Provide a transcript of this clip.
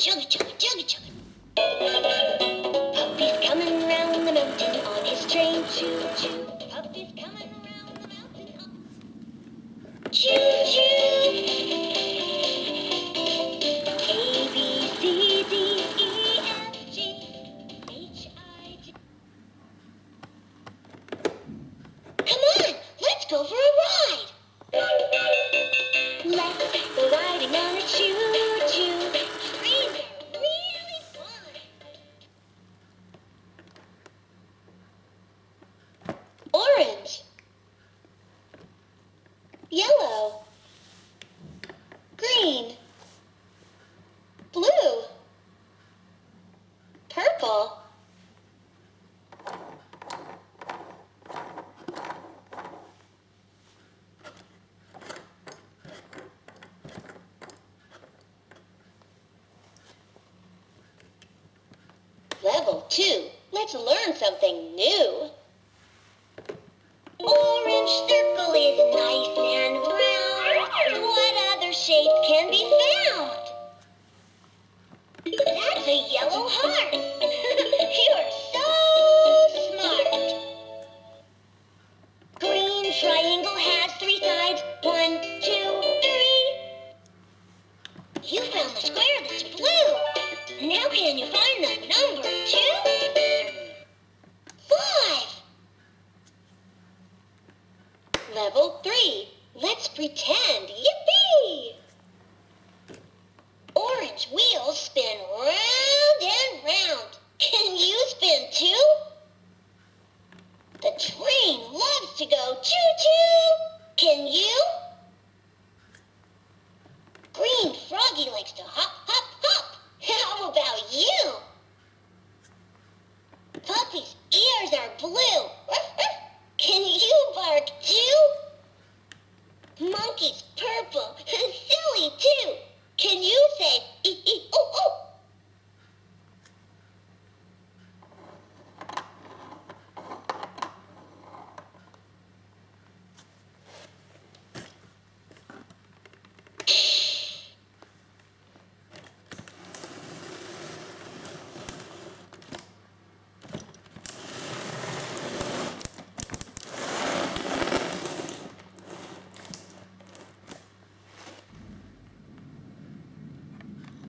Chugga, chugga, chugga, chugga. Puppy's coming round the mountain on his train. Choo, choo. Puppy's coming round the mountain on... Choo, choo. A, B, C, D, E, F, G, H, I, J. Come on, let's go for a ride. Let's go riding on a choo-choo. Trains are really fun. Orange. Yellow. Green. Blue. Purple. Level 2. Let's learn something new. Orange circle is nice and round. What other shape can be found? That's a yellow heart. You're so smart. Green triangle has 3 sides. 1, 2, 3. You found the square that's blue. Now can you find the number 2? 5. Level 3. Let's pretend. Yippee! Orange wheels spin round and round. Can you spin too? The train loves to go choo-choo. Can you? Green froggy likes to hop, hop, hop. How about you? Puppy's ears are blue. Can you bark too? Monkey's purple and silly too. Can you say ee ee ooh ooh?